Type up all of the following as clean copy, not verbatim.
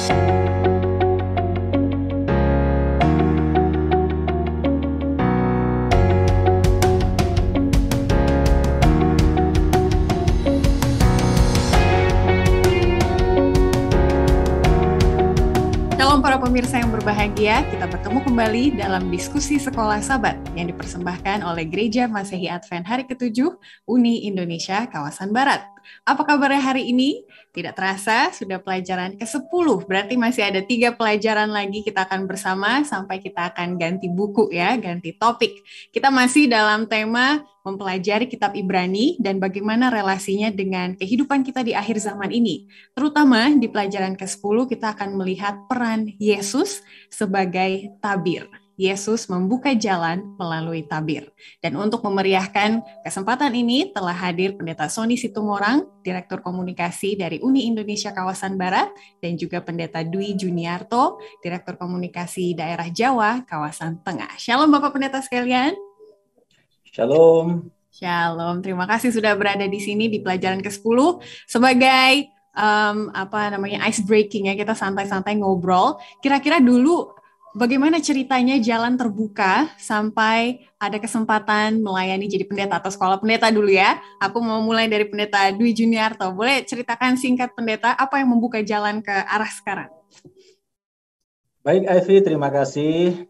Shalom para pemirsa yang berbahagia, kita bertemu kembali dalam diskusi Sekolah Sabat yang dipersembahkan oleh Gereja Masehi Advent Hari ke-7 Uni Indonesia Kawasan Barat. Apa kabarnya hari ini? Tidak terasa sudah pelajaran ke-10, berarti masih ada 3 pelajaran lagi kita akan bersama sampai kita akan ganti buku ya, ganti topik. Kita masih dalam tema mempelajari kitab Ibrani dan bagaimana relasinya dengan kehidupan kita di akhir zaman ini. Terutama di pelajaran ke-10 kita akan melihat peran Yesus sebagai tabir. Yesus membuka jalan melalui tabir. Dan untuk memeriahkan kesempatan ini telah hadir Pendeta Sony Situmorang, Direktur Komunikasi dari Uni Indonesia Kawasan Barat, dan juga Pendeta Dwi Juniarto, Direktur Komunikasi Daerah Jawa Kawasan Tengah. Shalom Bapak Pendeta sekalian. Shalom. Shalom, terima kasih sudah berada di sini di pelajaran ke-10 sebagai ice breaking ya, kita santai-santai ngobrol. Kira-kira dulu bagaimana ceritanya jalan terbuka sampai ada kesempatan melayani jadi pendeta atau sekolah pendeta dulu ya. Aku mau mulai dari Pendeta Dwi Juniarto. Boleh ceritakan singkat Pendeta, apa yang membuka jalan ke arah sekarang? Baik Ivy, terima kasih.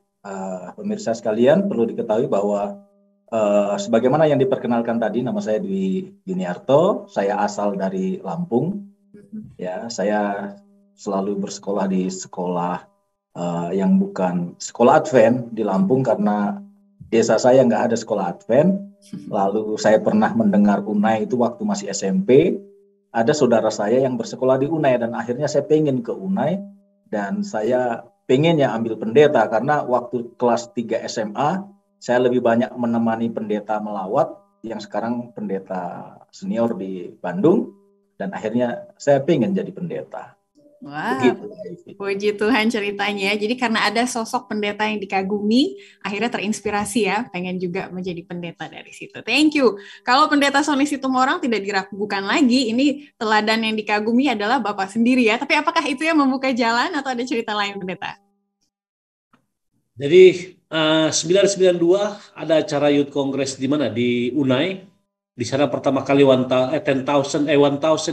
Pemirsa sekalian, perlu diketahui bahwa sebagaimana yang diperkenalkan tadi, nama saya Dwi Juniarto, saya asal dari Lampung. Ya, saya selalu bersekolah di sekolah yang bukan sekolah Advent di Lampung karena desa saya nggak ada sekolah Advent. Lalu saya pernah mendengar UNAI itu waktu masih SMP. Ada saudara saya yang bersekolah di UNAI dan akhirnya saya pengen ke UNAI dan saya pengennya ambil pendeta karena waktu kelas 3 SMA saya lebih banyak menemani pendeta melawat yang sekarang pendeta senior di Bandung dan akhirnya saya pengen jadi pendeta. Wah, begitu. Puji Tuhan ceritanya. Jadi karena ada sosok pendeta yang dikagumi, akhirnya terinspirasi ya, pengen juga menjadi pendeta dari situ. Thank you. Kalau Pendeta Sony Situmorang tidak diragukan lagi, ini teladan yang dikagumi adalah Bapak sendiri ya. Tapi apakah itu yang membuka jalan atau ada cerita lain Pendeta? Jadi 992 ada acara Youth Congress di mana? Di UNAI. Di sana pertama kali 1000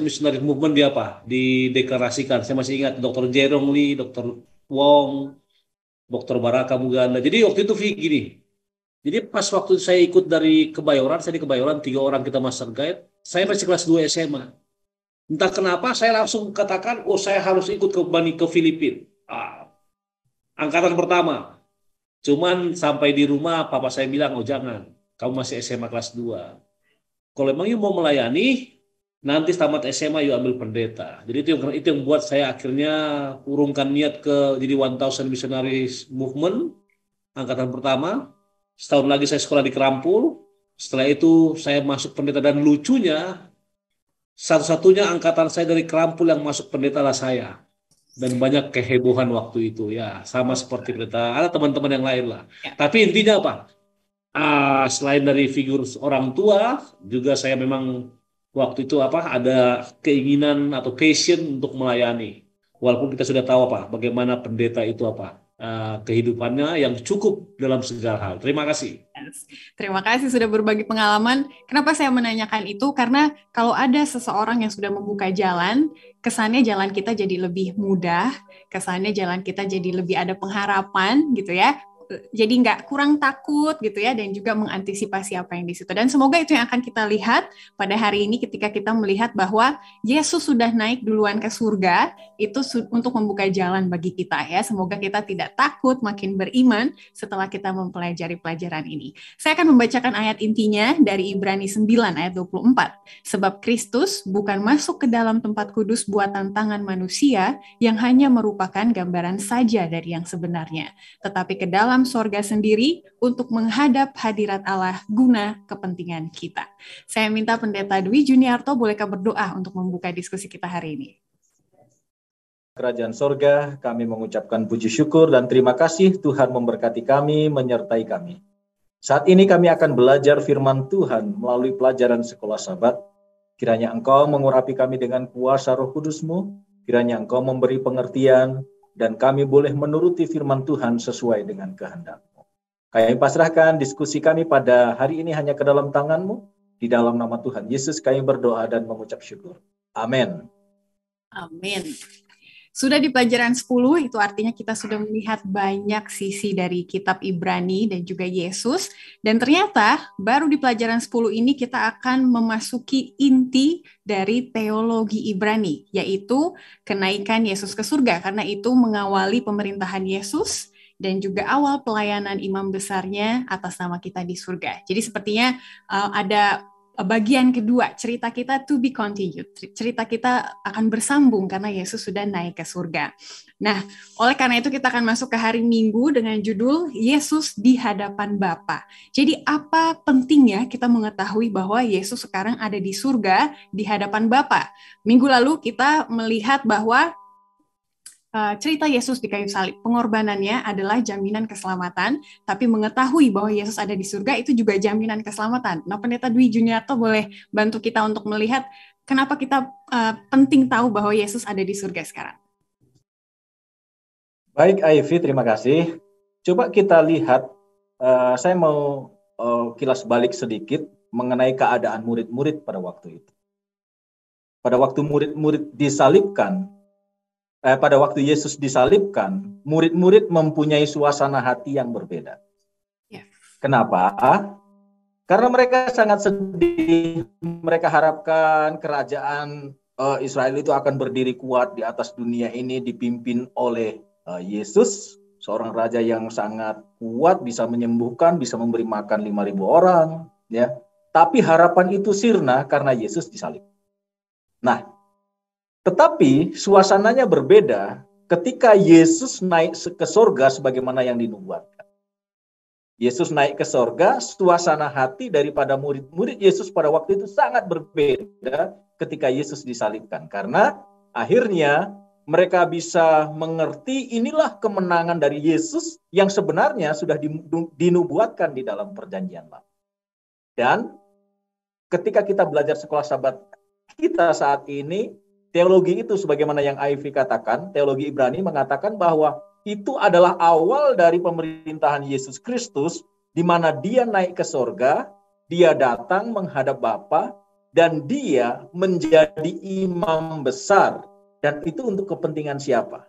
Missionary Movement dideklarasikan. Saya masih ingat Dr. Jerong Lee, Dr. Wong, Dr. Baraka Muganda. Jadi waktu itu gini. Jadi pas waktu saya ikut dari Kebayoran, saya di Kebayoran 3 orang kita master guide. Saya masih kelas 2 SMA. Entah kenapa saya langsung katakan, saya harus ikut ke Filipina. Angkatan pertama. Cuman sampai di rumah papa saya bilang, jangan. Kamu masih SMA kelas 2. Kalau memang you mau melayani, nanti tamat SMA you ambil pendeta. Jadi itu yang buat saya akhirnya urungkan niat ke jadi 1000 Missionary Movement, angkatan pertama. Setahun lagi saya sekolah di Kerampul. Setelah itu saya masuk pendeta dan lucunya, satu-satunya angkatan saya dari Kerampul yang masuk pendeta lah saya. Dan banyak kehebohan waktu itu ya, sama seperti pendeta, ada teman-teman yang lain lah. Ya. Tapi intinya apa? Selain dari figur orang tua, juga saya memang waktu itu ada keinginan atau passion untuk melayani. Walaupun kita sudah tahu bagaimana pendeta itu kehidupannya yang cukup dalam segala hal. Terima kasih. Terima kasih sudah berbagi pengalaman. Kenapa saya menanyakan itu? Karena kalau ada seseorang yang sudah membuka jalan, kesannya jalan kita jadi lebih mudah, kesannya jalan kita jadi lebih ada pengharapan gitu ya. Jadi nggak kurang takut gitu ya, dan juga mengantisipasi apa yang di situ. Dan semoga itu yang akan kita lihat pada hari ini ketika kita melihat bahwa Yesus sudah naik duluan ke surga, itu untuk membuka jalan bagi kita ya. Semoga kita tidak takut, makin beriman setelah kita mempelajari pelajaran ini. Saya akan membacakan ayat intinya dari Ibrani 9 ayat 24. Sebab Kristus bukan masuk ke dalam tempat kudus buatan tangan manusia yang hanya merupakan gambaran saja dari yang sebenarnya, tetapi ke dalam sorga sendiri untuk menghadap hadirat Allah guna kepentingan kita. Saya minta Pendeta Dwi Juniarto bolehkah berdoa untuk membuka diskusi kita hari ini? Kerajaan sorga, kami mengucapkan puji syukur dan terima kasih Tuhan memberkati kami, menyertai kami. Saat ini kami akan belajar firman Tuhan melalui pelajaran sekolah Sabat. Kiranya Engkau mengurapi kami dengan kuasa Roh Kudus-Mu, Kiranya Engkau memberi pengertian dan kami boleh menuruti firman Tuhan sesuai dengan kehendak-Mu. Kami pasrahkan diskusi kami pada hari ini hanya ke dalam tangan-Mu. Di dalam nama Tuhan Yesus kami berdoa dan mengucap syukur. Amin. Amin. Sudah di pelajaran 10, itu artinya kita sudah melihat banyak sisi dari kitab Ibrani dan juga Yesus. Dan ternyata baru di pelajaran 10 ini kita akan memasuki inti dari teologi Ibrani, yaitu kenaikan Yesus ke surga. Karena itu mengawali pemerintahan Yesus dan juga awal pelayanan imam besarnya atas nama kita di surga. Jadi sepertinya ada bagian kedua, cerita kita to be continued. Cerita kita akan bersambung karena Yesus sudah naik ke surga. Nah, oleh karena itu kita akan masuk ke hari Minggu dengan judul Yesus di hadapan Bapa. Jadi apa pentingnya kita mengetahui bahwa Yesus sekarang ada di surga di hadapan Bapa? Minggu lalu kita melihat bahwa cerita Yesus di kayu salib, pengorbanannya adalah jaminan keselamatan, tapi mengetahui bahwa Yesus ada di surga itu juga jaminan keselamatan. Nah, Pendeta Dwi Juniarto boleh bantu kita untuk melihat kenapa kita penting tahu bahwa Yesus ada di surga sekarang. Baik, Ivy, terima kasih. Coba kita lihat, saya mau kilas balik sedikit mengenai keadaan murid-murid pada waktu itu. Pada waktu murid-murid disalibkan, pada waktu Yesus disalibkan, murid-murid mempunyai suasana hati yang berbeda. Yeah. Kenapa? Karena mereka sangat sedih. Mereka harapkan kerajaan Israel itu akan berdiri kuat di atas dunia ini, dipimpin oleh Yesus, seorang raja yang sangat kuat, bisa menyembuhkan, bisa memberi makan 5.000 orang. Ya. Tapi harapan itu sirna karena Yesus disalib. Nah, tetapi suasananya berbeda ketika Yesus naik ke sorga sebagaimana yang dinubuatkan. Yesus naik ke sorga, suasana hati daripada murid-murid Yesus pada waktu itu sangat berbeda ketika Yesus disalibkan. Karena akhirnya mereka bisa mengerti inilah kemenangan dari Yesus yang sebenarnya sudah dinubuatkan di dalam perjanjian lama. Dan ketika kita belajar sekolah sahabat kita saat ini, teologi itu sebagaimana yang Ivy katakan, teologi Ibrani mengatakan bahwa itu adalah awal dari pemerintahan Yesus Kristus, di mana dia naik ke sorga, dia datang menghadap Bapa, dan dia menjadi imam besar. Dan itu untuk kepentingan siapa?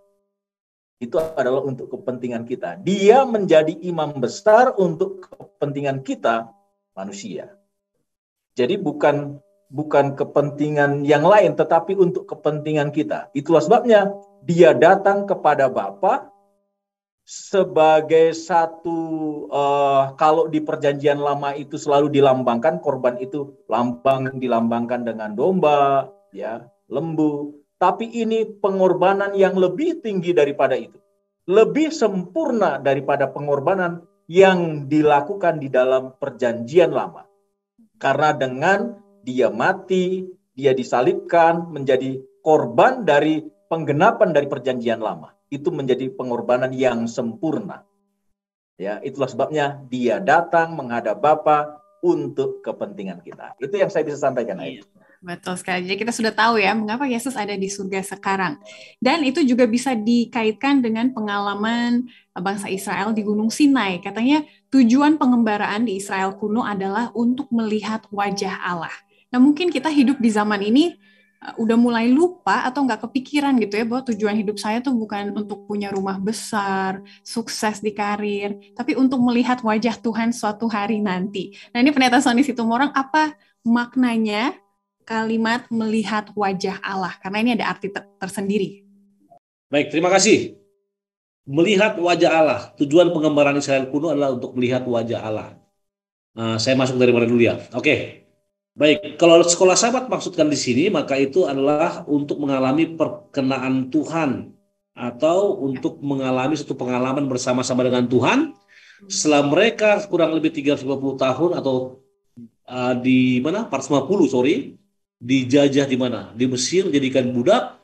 Itu adalah untuk kepentingan kita. Dia menjadi imam besar untuk kepentingan kita, manusia. Jadi bukan kepentingan yang lain, tetapi untuk kepentingan kita. Itulah sebabnya dia datang kepada Bapa sebagai satu, kalau di perjanjian lama itu selalu dilambangkan, korban itu dilambangkan dengan domba, ya, lembu. Tapi ini pengorbanan yang lebih tinggi daripada itu. Lebih sempurna daripada pengorbanan yang dilakukan di dalam perjanjian lama. Karena dengan dia mati, dia disalibkan, menjadi korban dari penggenapan dari perjanjian lama. Itu menjadi pengorbanan yang sempurna. Ya, itulah sebabnya dia datang menghadap Bapa untuk kepentingan kita. Itu yang saya bisa sampaikan. Iya, betul sekali. Jadi kita sudah tahu ya mengapa Yesus ada di surga sekarang. Dan itu juga bisa dikaitkan dengan pengalaman bangsa Israel di Gunung Sinai. Katanya tujuan pengembaraan di Israel kuno adalah untuk melihat wajah Allah. Nah, mungkin kita hidup di zaman ini udah mulai lupa atau nggak kepikiran gitu ya bahwa tujuan hidup saya tuh bukan untuk punya rumah besar, sukses di karir, tapi untuk melihat wajah Tuhan suatu hari nanti. Nah, ini Pendeta Sony Situmorang, apa maknanya kalimat melihat wajah Allah? Karena ini ada arti tersendiri. Baik, terima kasih. Melihat wajah Allah. Tujuan pengembaraan Israel kuno adalah untuk melihat wajah Allah. Saya masuk dari mana dulu ya? Oke. Baik, kalau sekolah sahabat maksudkan di sini, maka itu adalah untuk mengalami perkenaan Tuhan atau untuk mengalami satu pengalaman bersama-sama dengan Tuhan setelah mereka kurang lebih 350 tahun atau di mana? 450, dijajah di mana? Di Mesir, jadikan budak.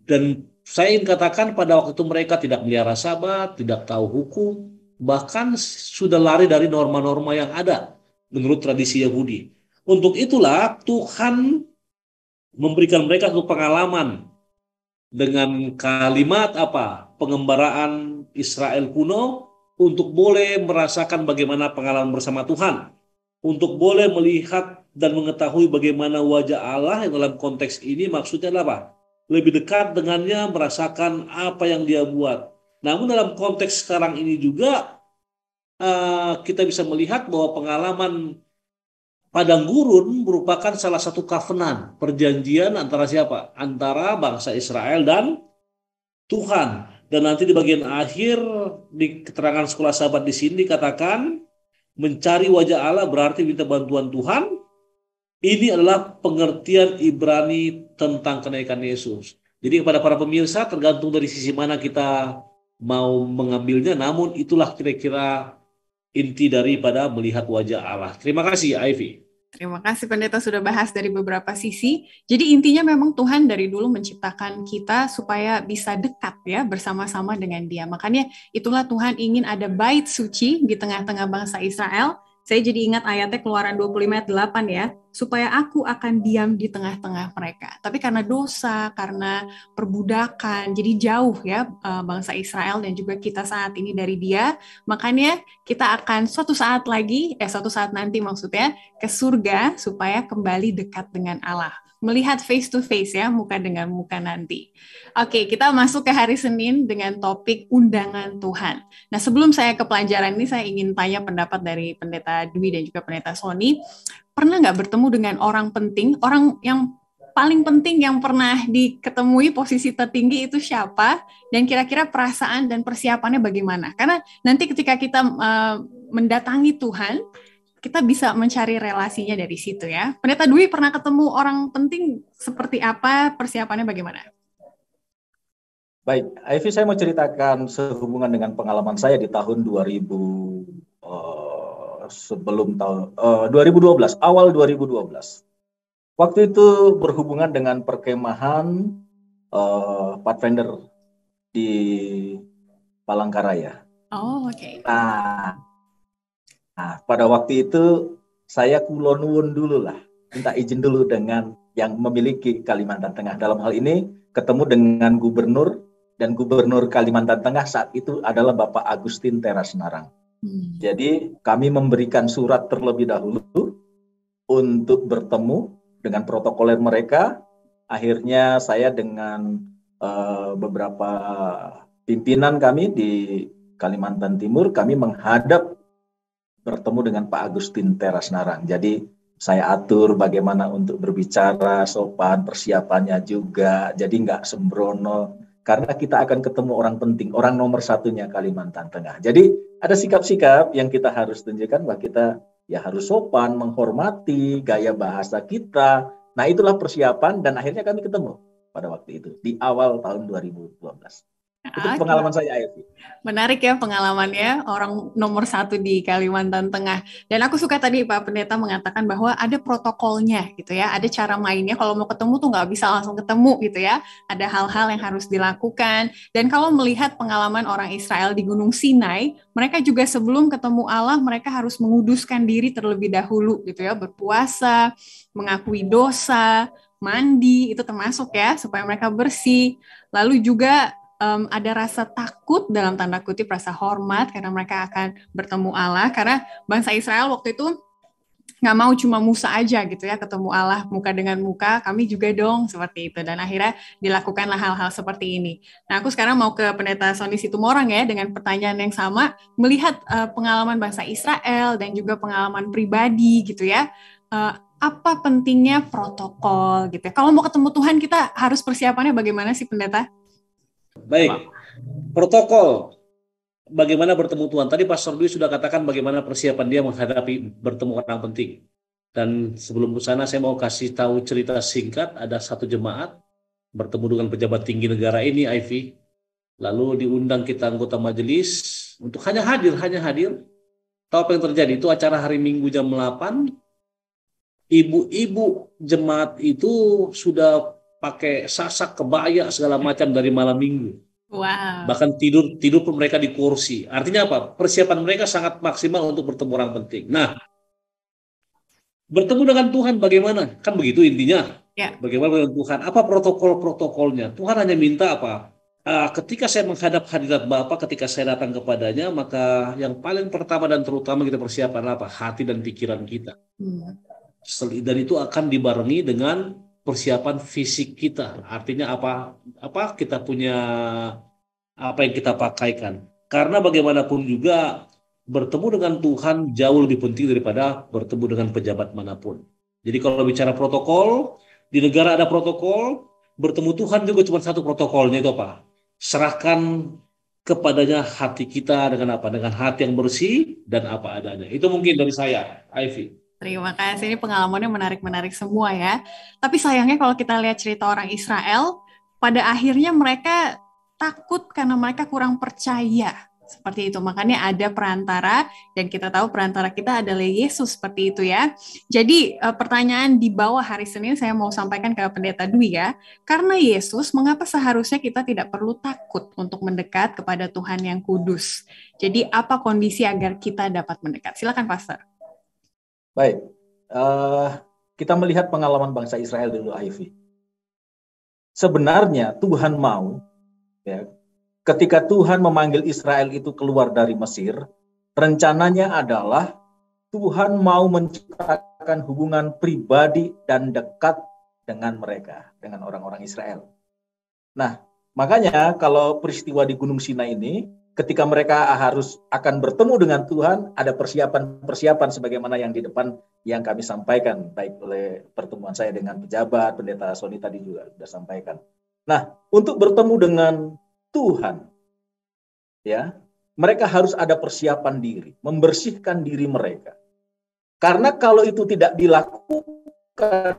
Dan saya ingin katakan pada waktu itu mereka tidak melihara Sabat, tidak tahu hukum, bahkan sudah lari dari norma-norma yang ada menurut tradisi Yahudi. Untuk itulah Tuhan memberikan mereka satu pengalaman dengan kalimat apa? Pengembaraan Israel kuno untuk boleh merasakan bagaimana pengalaman bersama Tuhan, untuk boleh melihat dan mengetahui bagaimana wajah Allah yang dalam konteks ini maksudnya adalah apa? Lebih dekat dengannya, merasakan apa yang dia buat. Namun dalam konteks sekarang ini juga kita bisa melihat bahwa pengalaman padang gurun merupakan salah satu covenant, perjanjian antara siapa? Antara bangsa Israel dan Tuhan. Dan nanti di bagian akhir di keterangan sekolah sahabat di sini dikatakan mencari wajah Allah berarti minta bantuan Tuhan. Ini adalah pengertian Ibrani tentang kenaikan Yesus. Jadi kepada para pemirsa tergantung dari sisi mana kita mau mengambilnya, namun itulah kira-kira inti daripada melihat wajah Allah. Terima kasih, Ivy. Terima kasih Pendeta sudah bahas dari beberapa sisi. Jadi intinya memang Tuhan dari dulu menciptakan kita supaya bisa dekat ya bersama-sama dengan Dia. Makanya itulah Tuhan ingin ada bait suci di tengah-tengah bangsa Israel. Saya jadi ingat ayatnya Keluaran 25 ayat 8 ya, supaya aku akan diam di tengah-tengah mereka. Tapi karena dosa, karena perbudakan, jadi jauh ya bangsa Israel dan juga kita saat ini dari Dia. Makanya kita akan suatu saat nanti maksudnya ke surga supaya kembali dekat dengan Allah. Melihat face to face ya, muka dengan muka nanti. Oke, kita masuk ke hari Senin dengan topik undangan Tuhan. Nah, sebelum saya ke pelajaran ini, saya ingin tanya pendapat dari Pendeta Dwi dan juga Pendeta Sony. Pernah nggak bertemu dengan orang penting, orang yang paling penting yang pernah diketemui posisi tertinggi itu siapa? Dan kira-kira perasaan dan persiapannya bagaimana? Karena nanti ketika kita mendatangi Tuhan, kita bisa mencari relasinya dari situ ya. Pendeta Dwi pernah ketemu orang penting seperti apa, persiapannya bagaimana? Baik, Ivy, saya mau ceritakan sehubungan dengan pengalaman saya di tahun 2012, awal 2012. Waktu itu berhubungan dengan perkemahan Pathfinder di Palangkaraya. Oh, oke. Nah, pada waktu itu saya kulonuwun dulu lah, minta izin dulu dengan yang memiliki Kalimantan Tengah. Dalam hal ini ketemu dengan gubernur, dan gubernur Kalimantan Tengah saat itu adalah Bapak Agustin Terasnarang. Jadi kami memberikan surat terlebih dahulu untuk bertemu dengan protokoler mereka. Akhirnya saya dengan beberapa pimpinan kami di Kalimantan Timur, kami menghadap bertemu dengan Pak Agustin Terasnarang. Jadi saya atur bagaimana untuk berbicara, sopan, persiapannya juga. Jadi nggak sembrono, karena kita akan ketemu orang penting, orang nomor satunya Kalimantan Tengah. Jadi ada sikap-sikap yang kita harus tunjukkan bahwa kita ya harus sopan, menghormati gaya bahasa kita. Nah, itulah persiapan dan akhirnya kami ketemu pada waktu itu di awal tahun 2012. Itu pengalaman saya, Ivy. Menarik ya pengalamannya, orang nomor satu di Kalimantan Tengah. Dan aku suka tadi Pak Pendeta mengatakan bahwa ada protokolnya gitu ya, ada cara mainnya. Kalau mau ketemu tuh nggak bisa langsung ketemu gitu ya. Ada hal-hal yang harus dilakukan. Dan kalau melihat pengalaman orang Israel di Gunung Sinai, mereka juga sebelum ketemu Allah, mereka harus menguduskan diri terlebih dahulu gitu ya, berpuasa, mengakui dosa, mandi, itu termasuk ya, supaya mereka bersih. Lalu juga ada rasa takut dalam tanda kutip, rasa hormat karena mereka akan bertemu Allah, karena bangsa Israel waktu itu nggak mau cuma Musa aja gitu ya ketemu Allah muka dengan muka, kami juga dong seperti itu, dan akhirnya dilakukanlah hal-hal seperti ini. Nah, aku sekarang mau ke Pendeta Sony Situmorang ya dengan pertanyaan yang sama, melihat pengalaman bangsa Israel dan juga pengalaman pribadi gitu ya, apa pentingnya protokol gitu ya? Kalau mau ketemu Tuhan kita harus persiapannya bagaimana sih Pendeta? Baik, protokol bagaimana bertemu Tuhan. Tadi Pastor Dwi sudah katakan bagaimana persiapan dia menghadapi bertemu orang penting. Dan sebelum ke sana saya mau kasih tahu cerita singkat. Ada satu jemaat bertemu dengan pejabat tinggi negara ini, Ivy. Lalu diundang kita anggota majelis untuk hanya hadir. Tahu apa yang terjadi? Itu acara hari Minggu jam 8. Ibu-ibu jemaat itu sudah pakai sasak, kebaya, segala macam dari malam minggu. Wow. Bahkan tidur pun mereka di kursi. Artinya apa? Persiapan mereka sangat maksimal untuk bertemu orang penting. Nah, bertemu dengan Tuhan bagaimana? Kan begitu intinya. Ya. Bagaimana dengan Tuhan? Apa protokol-protokolnya? Tuhan hanya minta apa? Ketika saya menghadap hadirat Bapa, ketika saya datang kepadanya, maka yang paling pertama dan terutama kita persiapkan apa? Hati dan pikiran kita. Dan itu akan dibarengi dengan persiapan fisik kita. Artinya apa? Apa kita punya, apa yang kita pakaikan. Karena bagaimanapun juga bertemu dengan Tuhan jauh lebih penting daripada bertemu dengan pejabat manapun. Jadi kalau bicara protokol, di negara ada protokol, bertemu Tuhan juga cuma satu protokolnya, itu apa? Serahkan kepadanya hati kita dengan apa? Dengan hati yang bersih dan apa adanya. Itu mungkin dari saya, Ivy. Terima kasih, ini pengalamannya menarik-menarik semua ya. Tapi sayangnya kalau kita lihat cerita orang Israel, pada akhirnya mereka takut karena mereka kurang percaya. Seperti itu, makanya ada perantara, dan kita tahu perantara kita adalah Yesus, seperti itu ya. Jadi pertanyaan di bawah hari Senin saya mau sampaikan ke Pendeta Dwi ya. Karena Yesus, mengapa seharusnya kita tidak perlu takut untuk mendekat kepada Tuhan yang kudus? Jadi apa kondisi agar kita dapat mendekat? Silakan Pastor. Baik, kita melihat pengalaman bangsa Israel dulu, Ivy. Sebenarnya Tuhan mau, ya, ketika Tuhan memanggil Israel itu keluar dari Mesir, rencananya adalah Tuhan mau menciptakan hubungan pribadi dan dekat dengan mereka, dengan orang-orang Israel. Nah, makanya kalau peristiwa di Gunung Sinai ini, ketika mereka akan bertemu dengan Tuhan, ada persiapan-persiapan sebagaimana yang di depan yang kami sampaikan, baik oleh pertemuan saya dengan pejabat, Pendeta Sony tadi juga sudah sampaikan. Nah, untuk bertemu dengan Tuhan, ya, mereka harus ada persiapan diri, membersihkan diri mereka. Karena kalau itu tidak dilakukan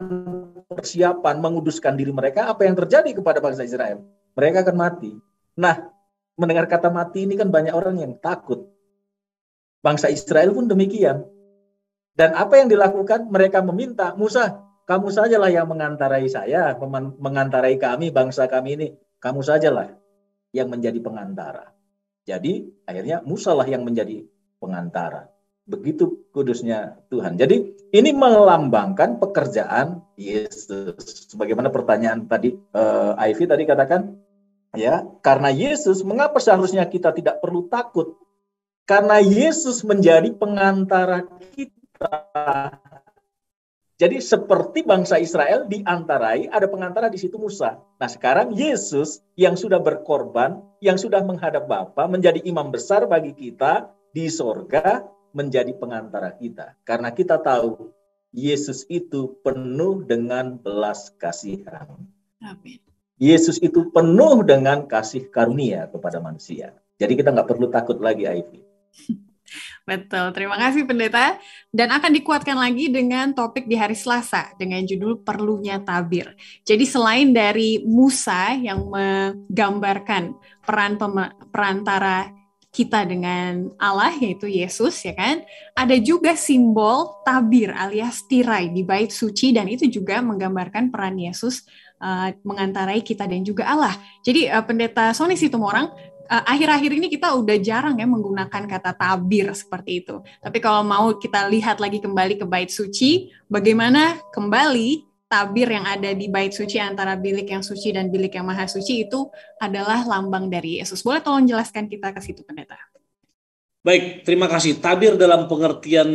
persiapan, menguduskan diri mereka, apa yang terjadi kepada bangsa Israel? Mereka akan mati. Nah, mendengar kata mati ini kan banyak orang yang takut. Bangsa Israel pun demikian. Dan apa yang dilakukan? Mereka meminta, Musa, kamu sajalah yang mengantarai saya, mengantarai kami, bangsa kami ini. Kamu sajalah yang menjadi pengantara. Jadi akhirnya Musa lah yang menjadi pengantara. Begitu kudusnya Tuhan. Jadi ini melambangkan pekerjaan Yesus. Sebagaimana pertanyaan tadi, Ivy tadi katakan, ya, karena Yesus, mengapa seharusnya kita tidak perlu takut? Karena Yesus menjadi pengantara kita. Jadi seperti bangsa Israel diantarai, ada pengantara di situ Musa. Nah sekarang Yesus yang sudah berkorban, yang sudah menghadap Bapa, menjadi imam besar bagi kita di sorga, menjadi pengantara kita. Karena kita tahu Yesus itu penuh dengan belas kasihan. Amin. Yesus itu penuh dengan kasih karunia kepada manusia. Jadi kita nggak perlu takut lagi, Ivy. Betul, terima kasih Pendeta. Dan akan dikuatkan lagi dengan topik di hari Selasa dengan judul Perlunya Tabir. Jadi selain dari Musa yang menggambarkan peran perantara kita dengan Allah, yaitu Yesus, ya kan? Ada juga simbol tabir alias tirai di bait suci, dan itu juga menggambarkan peran Yesus mengantarai kita dan juga Allah. Jadi Pendeta Sony Situmorang, akhir-akhir ini kita udah jarang ya menggunakan kata tabir seperti itu. Tapi kalau mau kita lihat lagi kembali ke bait suci, bagaimana kembali tabir yang ada di bait suci antara bilik yang suci dan bilik yang maha suci itu adalah lambang dari Yesus. Boleh tolong jelaskan kita ke situ, Pendeta? Baik, terima kasih. Tabir dalam pengertian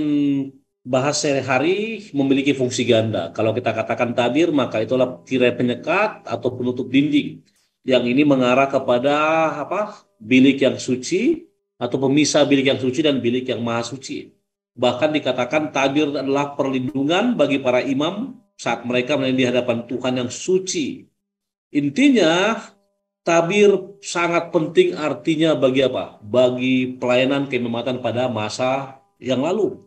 bahasa sehari-hari memiliki fungsi ganda. Kalau kita katakan tabir, maka itulah tirai penyekat atau penutup dinding. Yang ini mengarah kepada bilik yang suci atau pemisah bilik yang suci dan bilik yang maha suci. Bahkan dikatakan tabir adalah perlindungan bagi para imam saat mereka di hadapan Tuhan yang suci. Intinya tabir sangat penting artinya bagi apa? Bagi pelayanan keimamatan pada masa yang lalu.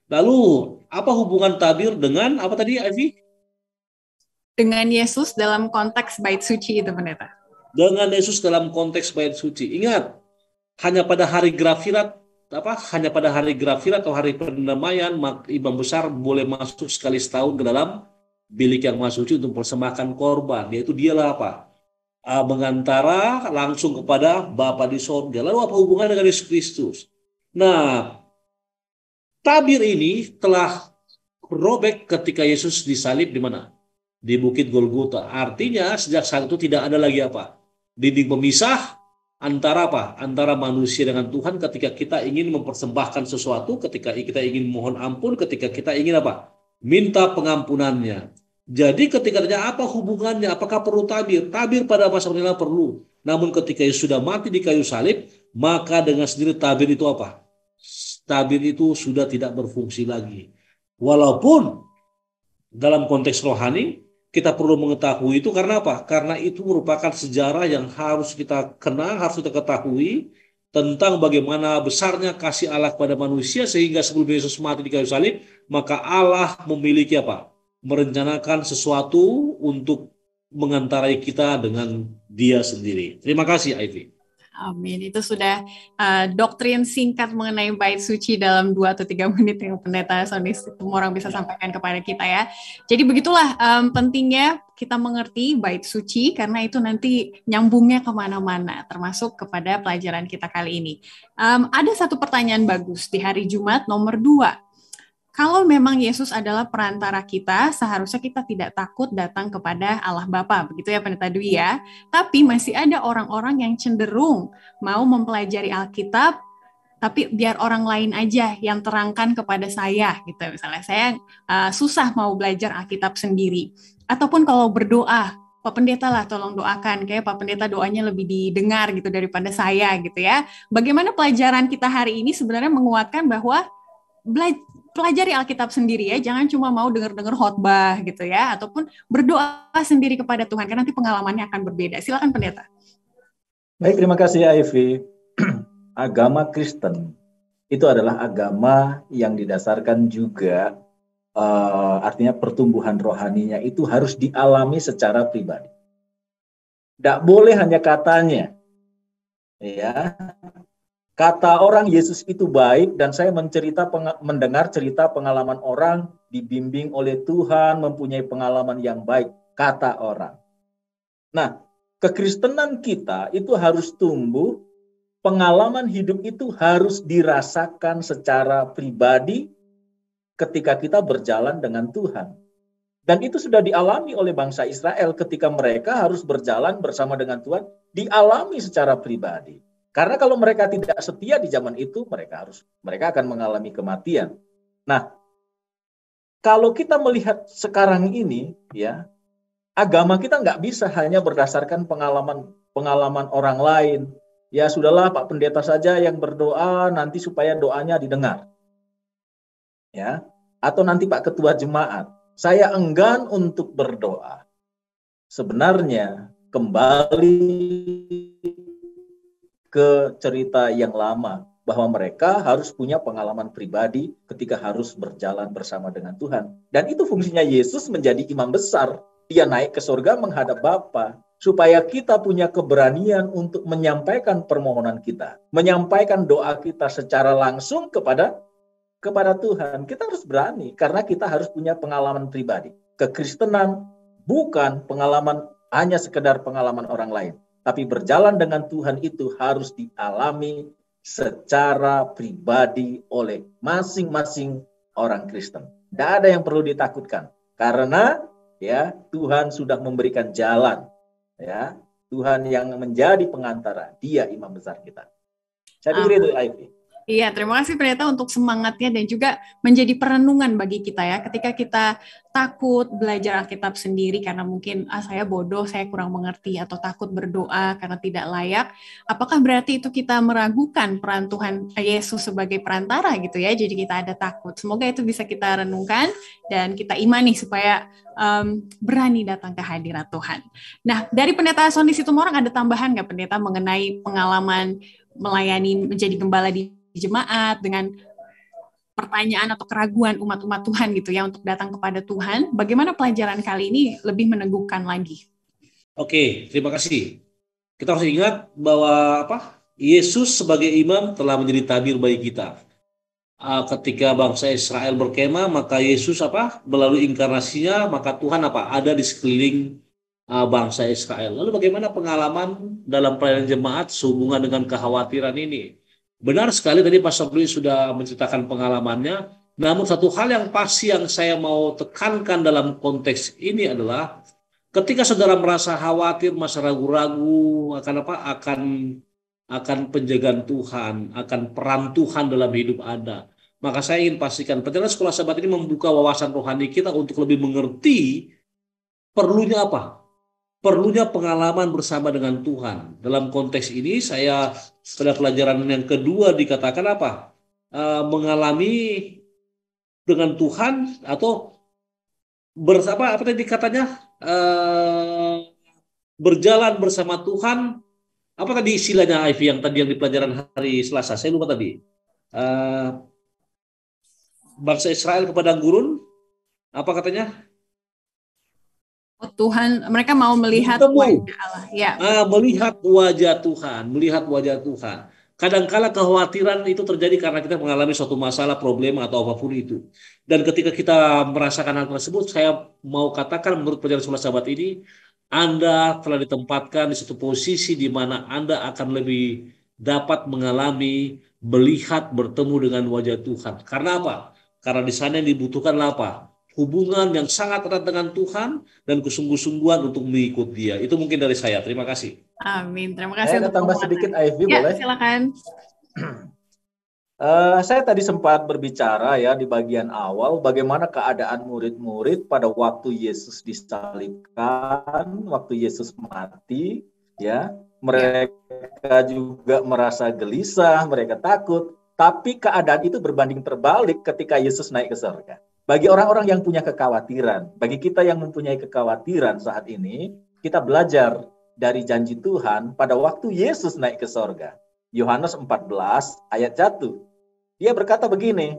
Lalu apa hubungan tabir dengan apa tadi, Ivy? Dengan Yesus dalam konteks bait suci itu, Pendeta. Dengan Yesus dalam konteks bait suci. Ingat, hanya pada hari Grafirat atau hari pendamaian imam besar boleh masuk sekali setahun ke dalam bilik yang maha suci untuk mempersembahkan korban. Yaitu dialah mengantara langsung kepada Bapa di sorga. Lalu apa hubungannya dengan Yesus Kristus? Nah, tabir ini telah robek ketika Yesus disalib di mana? di Bukit Golgota. Artinya sejak saat itu tidak ada lagi apa? Dinding pemisah antara apa? Antara manusia dengan Tuhan ketika kita ingin mempersembahkan sesuatu, ketika kita ingin mohon ampun, ketika kita ingin apa? Minta pengampunannya. Jadi ketika ditanya apa hubungannya? Apakah perlu tabir? Tabir pada masa penilaian perlu. Namun ketika Yesus sudah mati di kayu salib, maka dengan sendiri tabir itu apa? Tabir itu sudah tidak berfungsi lagi. Walaupun dalam konteks rohani, kita perlu mengetahui itu karena apa? Karena itu merupakan sejarah yang harus kita kenal, harus kita ketahui tentang bagaimana besarnya kasih Allah kepada manusia sehingga sebelum Yesus mati di kayu salib, maka Allah memiliki apa? Merencanakan sesuatu untuk mengantarai kita dengan Dia sendiri. Terima kasih, Ivy. Amin. Itu sudah doktrin singkat mengenai bait suci dalam 2 atau 3 menit yang Pendeta Sony Situmorang bisa sampaikan kepada kita ya. Jadi begitulah pentingnya kita mengerti bait suci karena itu nanti nyambungnya kemana-mana, termasuk kepada pelajaran kita kali ini. Ada satu pertanyaan bagus di hari Jumat nomor 2. Kalau memang Yesus adalah perantara kita, seharusnya kita tidak takut datang kepada Allah Bapa. Begitu ya Pendeta Dwi ya. Tapi masih ada orang-orang yang cenderung mau mempelajari Alkitab, tapi biar orang lain aja yang terangkan kepada saya. Gitu. Misalnya saya susah mau belajar Alkitab sendiri. Ataupun kalau berdoa, Pak Pendeta lah tolong doakan. Kayak Pak Pendeta doanya lebih didengar gitu daripada saya gitu ya. Bagaimana pelajaran kita hari ini sebenarnya menguatkan bahwa pelajari Alkitab sendiri ya, jangan cuma mau dengar-dengar khotbah gitu ya, ataupun berdoa sendiri kepada Tuhan, karena nanti pengalamannya akan berbeda. Silakan Pendeta. Baik, terima kasih Ivy. Agama Kristen itu adalah agama yang didasarkan juga, artinya pertumbuhan rohaninya itu harus dialami secara pribadi. Tidak boleh hanya katanya, ya. Kata orang Yesus itu baik dan saya mendengar cerita pengalaman orang dibimbing oleh Tuhan mempunyai pengalaman yang baik, kata orang. Nah, kekristenan kita itu harus tumbuh, pengalaman hidup itu harus dirasakan secara pribadi ketika kita berjalan dengan Tuhan. Dan itu sudah dialami oleh bangsa Israel ketika mereka harus berjalan bersama dengan Tuhan, dialami secara pribadi. Karena kalau mereka tidak setia di zaman itu, mereka akan mengalami kematian. Nah, kalau kita melihat sekarang ini, ya, agama kita nggak bisa hanya berdasarkan pengalaman orang lain. Ya sudahlah Pak Pendeta saja yang berdoa nanti supaya doanya didengar. Ya, atau nanti Pak Ketua Jemaat, saya enggan untuk berdoa. Sebenarnya kembali ke cerita yang lama, bahwa mereka harus punya pengalaman pribadi ketika harus berjalan bersama dengan Tuhan. Dan itu fungsinya Yesus menjadi imam besar. Dia naik ke surga menghadap Bapa, supaya kita punya keberanian untuk menyampaikan permohonan kita, menyampaikan doa kita secara langsung kepada Tuhan. Kita harus berani, karena kita harus punya pengalaman pribadi. Kekristenan bukan pengalaman hanya sekedar pengalaman orang lain, tapi berjalan dengan Tuhan itu harus dialami secara pribadi oleh masing-masing orang Kristen. Tidak ada yang perlu ditakutkan, karena ya Tuhan sudah memberikan jalan. Ya, Tuhan yang menjadi pengantara, Dia imam besar kita. Saya pikir itu, Ivy. Iya, terima kasih Pendeta untuk semangatnya dan juga menjadi perenungan bagi kita ya. Ketika kita takut belajar Alkitab sendiri karena mungkin saya bodoh, saya kurang mengerti, atau takut berdoa karena tidak layak, apakah berarti itu kita meragukan peran Tuhan Yesus sebagai perantara gitu ya? Jadi kita ada takut. Semoga itu bisa kita renungkan dan kita imani supaya berani datang ke hadirat Tuhan. Nah, dari Pendeta Sony Situmorang ada tambahan nggak Pendeta mengenai pengalaman melayani menjadi gembala di jemaat dengan pertanyaan atau keraguan umat-umat Tuhan gitu ya untuk datang kepada Tuhan? Bagaimana pelajaran kali ini lebih meneguhkan lagi? Oke, terima kasih. Kita harus ingat bahwa Yesus sebagai imam telah menjadi tabir bagi kita. Ketika bangsa Israel berkemah, maka Yesus melalui inkarnasinya, maka Tuhan ada di sekeliling bangsa Israel. Lalu bagaimana pengalaman dalam pelayanan jemaat sehubungan dengan kekhawatiran ini? Benar sekali tadi Pastor Louis sudah menceritakan pengalamannya, Namun satu hal yang pasti yang saya mau tekankan dalam konteks ini adalah ketika saudara merasa khawatir, merasa ragu-ragu akan apa? Akan penjagaan Tuhan, akan peran Tuhan dalam hidup Anda. Maka saya ingin pastikan perjalanan sekolah sahabat ini membuka wawasan rohani kita untuk lebih mengerti perlunya apa? Perlunya pengalaman bersama dengan Tuhan. Dalam konteks ini saya pada pelajaran yang kedua dikatakan apa? Mengalami dengan Tuhan atau bersama apa tadi katanya? Berjalan bersama Tuhan. Apa tadi istilahnya Ivy yang tadi yang di pelajaran hari Selasa? Saya lupa tadi. Bangsa Israel kepada gurun, apa katanya? Oh, Tuhan, mereka mau melihat Bertemu. wajah Allah. Ya. Melihat wajah Tuhan, melihat wajah Tuhan. Kadangkala kekhawatiran itu terjadi karena kita mengalami suatu masalah, problema atau apapun itu. Dan ketika kita merasakan hal tersebut, saya mau katakan menurut perjalanan sekolah sahabat ini, Anda telah ditempatkan di satu posisi di mana Anda akan lebih dapat mengalami, melihat, bertemu dengan wajah Tuhan. Karena apa? Karena di sana yang dibutuhkan apa? Hubungan yang sangat erat dengan Tuhan dan kesungguh-sungguhan untuk mengikut Dia. Itu mungkin dari saya. Terima kasih. Amin. Terima kasih. Saya ada tambah sedikit, Ivy, ya, boleh? Silakan. Saya tadi sempat berbicara ya di bagian awal bagaimana keadaan murid-murid pada waktu Yesus disalibkan, waktu Yesus mati, ya. Mereka juga merasa gelisah, mereka takut, tapi keadaan itu berbanding terbalik ketika Yesus naik ke surga. Bagi orang-orang yang punya kekhawatiran, bagi kita yang mempunyai kekhawatiran saat ini, kita belajar dari janji Tuhan pada waktu Yesus naik ke surga. Yohanes 14 ayat 1. Dia berkata begini,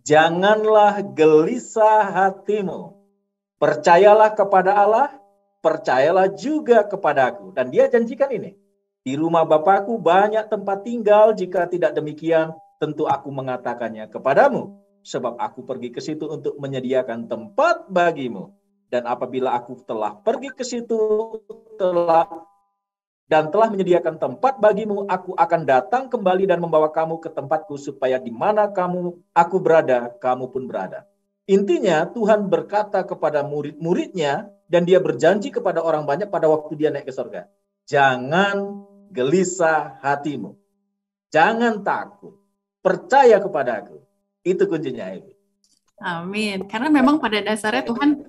janganlah gelisah hatimu. Percayalah kepada Allah, percayalah juga kepadaku. Dan dia janjikan ini, di rumah Bapakku banyak tempat tinggal, jika tidak demikian tentu aku mengatakannya kepadamu. Sebab aku pergi ke situ untuk menyediakan tempat bagimu. Dan apabila aku telah pergi ke situ telah menyediakan tempat bagimu, aku akan datang kembali dan membawa kamu ke tempatku, supaya di mana aku berada, kamu pun berada. Intinya Tuhan berkata kepada murid-muridnya, dan dia berjanji kepada orang banyak pada waktu dia naik ke surga. Jangan gelisah hatimu. Jangan takut. Percaya kepadaku. Itu kuncinya, Ibu. Amin. Karena memang pada dasarnya Tuhan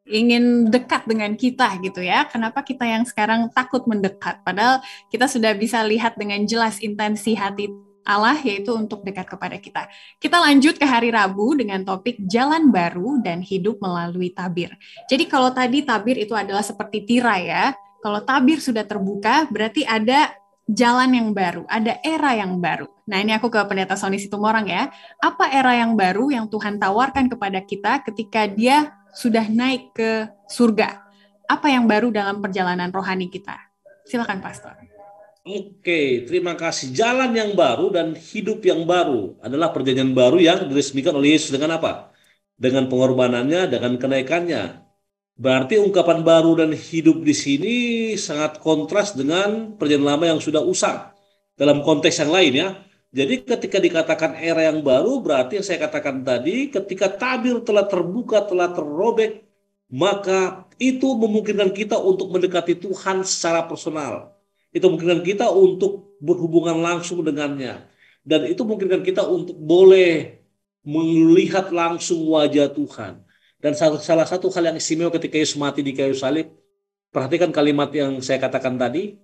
ingin dekat dengan kita gitu ya. Kenapa kita yang sekarang takut mendekat? Padahal kita sudah bisa lihat dengan jelas intensi hati Allah, yaitu untuk dekat kepada kita. Kita lanjut ke hari Rabu dengan topik jalan baru dan hidup melalui tabir. Jadi kalau tadi tabir itu adalah seperti tirai ya. Kalau tabir sudah terbuka, berarti ada jalan yang baru, ada era yang baru. Nah, ini aku ke Pendeta Sony Situmorang ya. Apa era yang baru yang Tuhan tawarkan kepada kita ketika Dia sudah naik ke surga? Apa yang baru dalam perjalanan rohani kita? Silakan, Pastor. Oke, terima kasih. Jalan yang baru dan hidup yang baru adalah perjanjian baru yang diresmikan oleh Yesus dengan apa? Dengan pengorbanannya, dengan kenaikannya. Berarti ungkapan baru dan hidup di sini sangat kontras dengan perjanjian lama yang sudah usang. Dalam konteks yang lain ya. Jadi ketika dikatakan era yang baru, berarti yang saya katakan tadi, ketika tabir telah terbuka, telah terrobek, maka itu memungkinkan kita untuk mendekati Tuhan secara personal. Itu memungkinkan kita untuk berhubungan langsung dengannya. Dan itu memungkinkan kita untuk boleh melihat langsung wajah Tuhan. Dan salah satu hal yang istimewa ketika Yesus mati di kayu salib, perhatikan kalimat yang saya katakan tadi,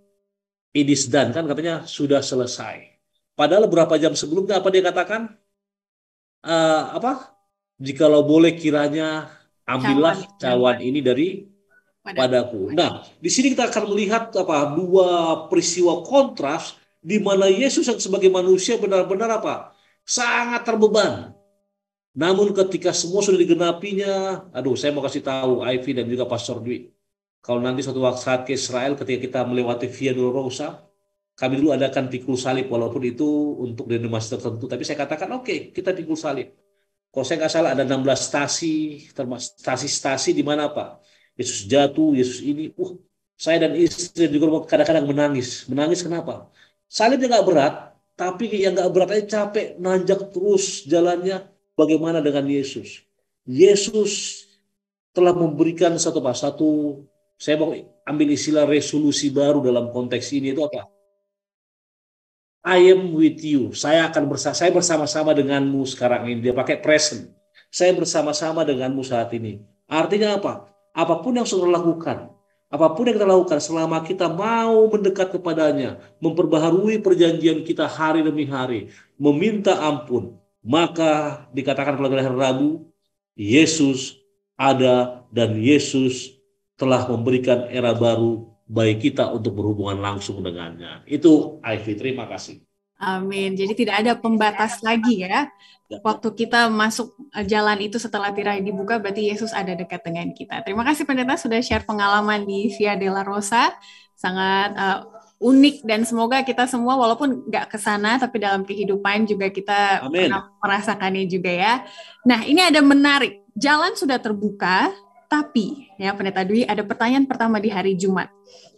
it is done, kan katanya sudah selesai. Padahal beberapa jam sebelumnya apa dia katakan? Jikalau boleh kiranya ambillah cawan ini dari padaku. Nah, di sini kita akan melihat dua peristiwa kontras di mana Yesus yang sebagai manusia benar-benar sangat terbeban. Namun ketika semua sudah digenapinya, saya mau kasih tahu Ivy dan juga Pastor Dwi, kalau nanti suatu saat ke Israel ketika kita melewati Via Dolorosa, kami dulu adakan pikul salib, walaupun itu untuk denominasi tertentu, tapi saya katakan oke, kita pikul salib. Kalau saya nggak salah ada 16 stasi di mana Yesus jatuh, Yesus ini, saya dan istri juga kadang-kadang menangis. Menangis kenapa? Salibnya nggak berat, tapi yang nggak berat aja capek, nanjak terus jalannya. Bagaimana dengan Yesus? Yesus telah memberikan satu, saya mau ambil istilah resolusi baru dalam konteks ini, itu apa? I am with you. Saya bersama-sama denganmu sekarang ini. Dia pakai present. Saya bersama-sama denganmu saat ini. Artinya apa? Apapun yang saudara lakukan, apapun yang kita lakukan selama kita mau mendekat kepadanya, memperbaharui perjanjian kita hari demi hari, meminta ampun, maka dikatakan pada hari Rabu, Yesus ada dan Yesus telah memberikan era baru bagi kita untuk berhubungan langsung dengannya. Itu Ivy, terima kasih. Amin. Jadi tidak ada pembatas lagi ya. Waktu kita masuk jalan itu setelah tirai dibuka, berarti Yesus ada dekat dengan kita. Terima kasih pendeta sudah share pengalaman di Via Dolorosa. Sangat unik dan semoga kita semua walaupun nggak ke sana, tapi dalam kehidupan juga kita pernah merasakannya juga ya. Nah ini ada menarik. Jalan sudah terbuka, tapi ya pendeta Dwi ada pertanyaan pertama di hari Jumat.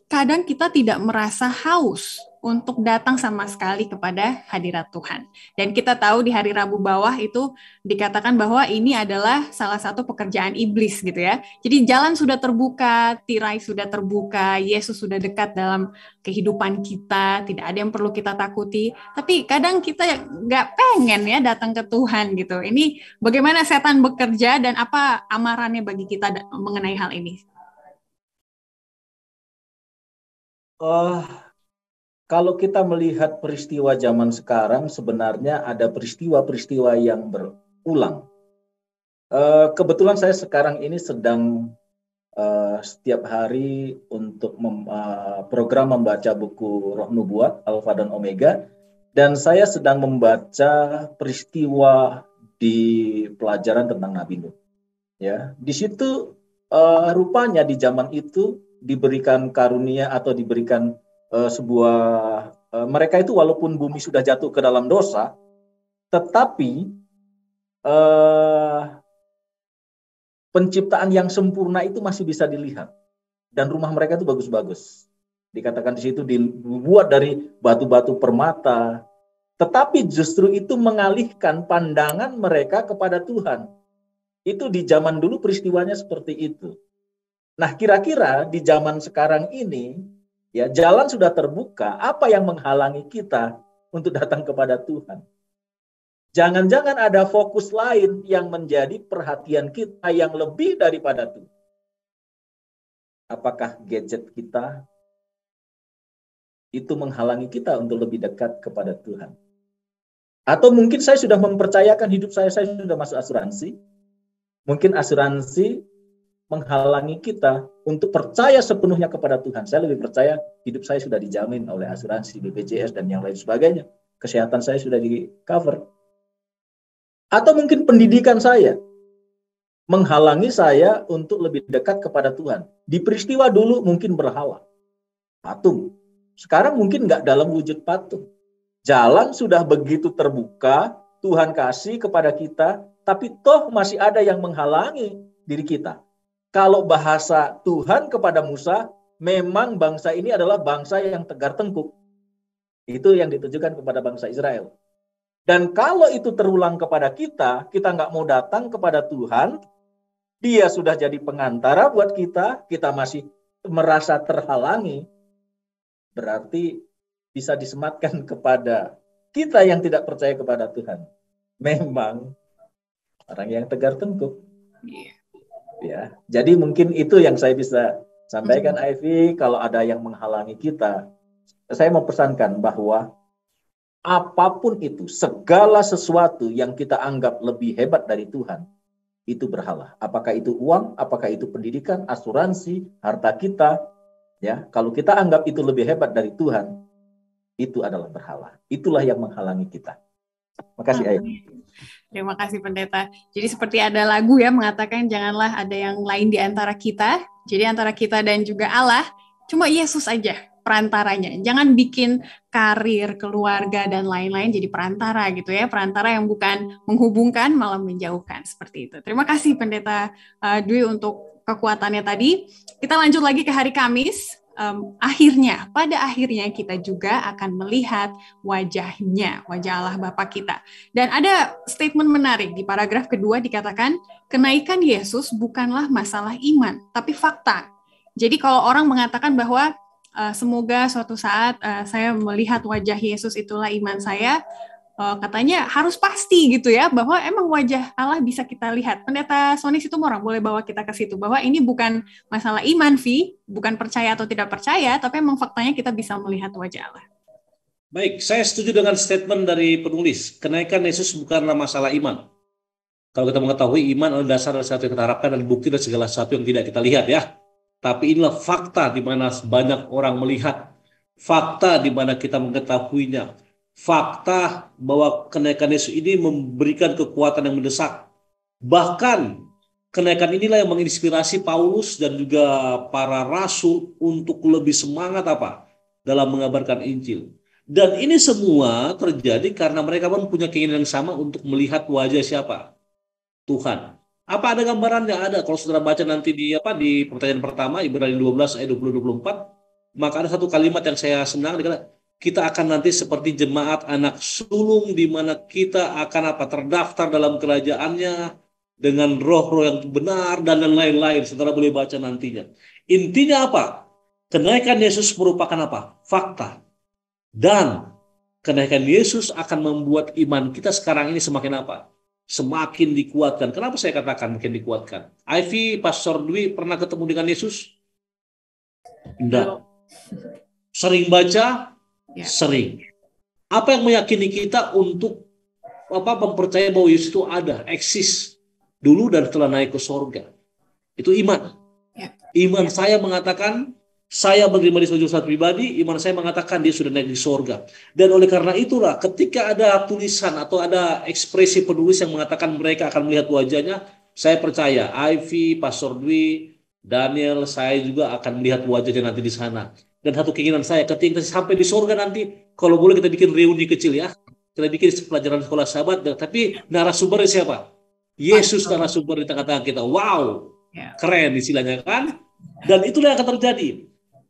Kadang kita tidak merasa haus untuk datang sama sekali kepada hadirat Tuhan. Dan kita tahu di hari Rabu bawah itu dikatakan bahwa ini adalah salah satu pekerjaan iblis gitu ya. Jadi jalan sudah terbuka, tirai sudah terbuka, Yesus sudah dekat dalam kehidupan kita, tidak ada yang perlu kita takuti. Tapi kadang kita nggak pengen ya datang ke Tuhan gitu. Ini bagaimana setan bekerja dan apa amarannya bagi kita mengenai hal ini? Kalau kita melihat peristiwa zaman sekarang, sebenarnya ada peristiwa-peristiwa yang berulang. Kebetulan saya sekarang ini sedang setiap hari untuk program membaca buku Roh Nubuat, Alfa dan Omega, dan saya sedang membaca peristiwa di pelajaran tentang Nabi Nuh. Ya, di situ rupanya di zaman itu diberikan karunia atau diberikan mereka itu walaupun bumi sudah jatuh ke dalam dosa, tetapi penciptaan yang sempurna itu masih bisa dilihat dan rumah mereka itu bagus-bagus. Dikatakan di situ dibuat dari batu-batu permata, tetapi justru itu mengalihkan pandangan mereka kepada Tuhan. Itu di zaman dulu peristiwanya seperti itu. Nah, kira-kira di zaman sekarang ini, ya jalan sudah terbuka, apa yang menghalangi kita untuk datang kepada Tuhan? Jangan-jangan ada fokus lain yang menjadi perhatian kita yang lebih daripada Tuhan. Apakah gadget kita itu menghalangi kita untuk lebih dekat kepada Tuhan? Atau mungkin saya sudah mempercayakan hidup saya sudah masuk asuransi. Mungkin asuransi menghalangi kita untuk percaya sepenuhnya kepada Tuhan. Saya lebih percaya hidup saya sudah dijamin oleh asuransi, BPJS, dan yang lain sebagainya. Kesehatan saya sudah di-cover. Atau mungkin pendidikan saya menghalangi saya untuk lebih dekat kepada Tuhan. Di peristiwa dulu mungkin berhala, patung. Sekarang mungkin nggak dalam wujud patung. Jalan sudah begitu terbuka, Tuhan kasih kepada kita, tapi toh masih ada yang menghalangi diri kita. Kalau bahasa Tuhan kepada Musa, memang bangsa ini adalah bangsa yang tegar tengkuk. Itu yang ditujukan kepada bangsa Israel. Dan kalau itu terulang kepada kita nggak mau datang kepada Tuhan, dia sudah jadi pengantara buat kita masih merasa terhalangi, berarti bisa disematkan kepada kita yang tidak percaya kepada Tuhan. Memang orang yang tegar tengkuk. Ya, jadi mungkin itu yang saya bisa sampaikan, Ivy. Kalau ada yang menghalangi kita, saya mau pesankan bahwa apapun itu, segala sesuatu yang kita anggap lebih hebat dari Tuhan, itu berhala. Apakah itu uang, apakah itu pendidikan, asuransi, harta kita, ya. Kalau kita anggap itu lebih hebat dari Tuhan, itu adalah berhala. Itulah yang menghalangi kita. Makasih, Ivy. Terima kasih pendeta. Jadi seperti ada lagu ya mengatakan janganlah ada yang lain di antara kita. Jadi antara kita dan juga Allah, cuma Yesus aja perantaranya. Jangan bikin karir, keluarga dan lain-lain jadi perantara gitu ya. Perantara yang bukan menghubungkan malah menjauhkan seperti itu. Terima kasih pendeta Dwi untuk kekuatannya tadi. Kita lanjut lagi ke hari Kamis. pada akhirnya kita juga akan melihat wajahnya, wajah Allah Bapa kita. Dan ada statement menarik di paragraf kedua dikatakan, kenaikan Yesus bukanlah masalah iman, tapi fakta. Jadi kalau orang mengatakan bahwa semoga suatu saat saya melihat wajah Yesus itulah iman saya, katanya harus pasti gitu ya, bahwa emang wajah Allah bisa kita lihat. Pendeta Sony Situmorang boleh bawa kita ke situ, bahwa ini bukan masalah iman, Vi, bukan percaya atau tidak percaya, tapi emang faktanya kita bisa melihat wajah Allah. Baik, saya setuju dengan statement dari penulis. Kenaikan Yesus bukanlah masalah iman. Kalau kita mengetahui iman adalah dasar dari sesuatu yang kita harapkan dan bukti dari segala sesuatu yang tidak kita lihat ya. Tapi inilah fakta di mana banyak orang melihat. Fakta di mana kita mengetahuinya. Fakta bahwa kenaikan Yesus ini memberikan kekuatan yang mendesak. Bahkan kenaikan inilah yang menginspirasi Paulus dan juga para rasul untuk lebih semangat dalam mengabarkan Injil. Dan ini semua terjadi karena mereka pun punya keinginan yang sama untuk melihat wajah siapa? Tuhan. Apa ada gambarannya? Ada. Kalau saudara baca nanti di pertanyaan pertama Ibrani 12 ayat 20-24, maka ada satu kalimat yang saya senang, dikata kita akan nanti seperti jemaat anak sulung di mana kita akan terdaftar dalam kerajaannya dengan roh-roh yang benar dan lain-lain. Saudara boleh baca nantinya. Intinya apa? Kenaikan Yesus merupakan fakta. Dan kenaikan Yesus akan membuat iman kita sekarang ini semakin semakin dikuatkan. Kenapa saya katakan makin dikuatkan? Ivy, Pastor Dwi pernah ketemu dengan Yesus? Tidak. Sering baca? Ya. Sering. Apa yang meyakini kita untuk mempercayai bahwa Yesus itu ada, eksis dulu dan setelah naik ke sorga? Itu iman. Ya. Iman saya mengatakan, saya menerima dia sebagai urusan pribadi, iman saya mengatakan dia sudah naik di sorga. Dan oleh karena itulah, ketika ada tulisan atau ada ekspresi penulis yang mengatakan mereka akan melihat wajahnya, saya percaya, Ivy, Pastor Dwi, Daniel, saya juga akan melihat wajahnya nanti di sana. Dan satu keinginan saya, ketika sampai di sorga nanti, kalau boleh kita bikin reuni kecil ya. Kita bikin pelajaran sekolah sahabat, tapi narasumbernya siapa? Yesus narasumber di tengah-tengah kita. Wow, keren istilahnya kan? Dan itulah yang akan terjadi.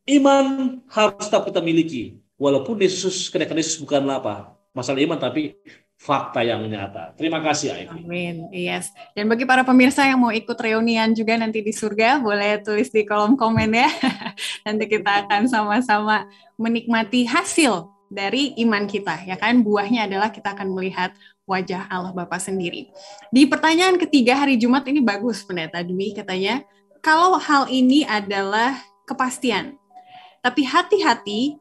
Iman harus tetap kita miliki. Walaupun kenaikan Yesus bukanlah masalah iman, tapi fakta yang nyata. Terima kasih, Ivy. Amin. Yes. Dan bagi para pemirsa yang mau ikut reunian juga nanti di surga, boleh tulis di kolom komen ya. Nanti kita akan sama-sama menikmati hasil dari iman kita, ya kan? Buahnya adalah kita akan melihat wajah Allah Bapa sendiri. Di pertanyaan ketiga hari Jumat ini bagus, Pendeta Dwi katanya, kalau hal ini adalah kepastian, tapi hati-hati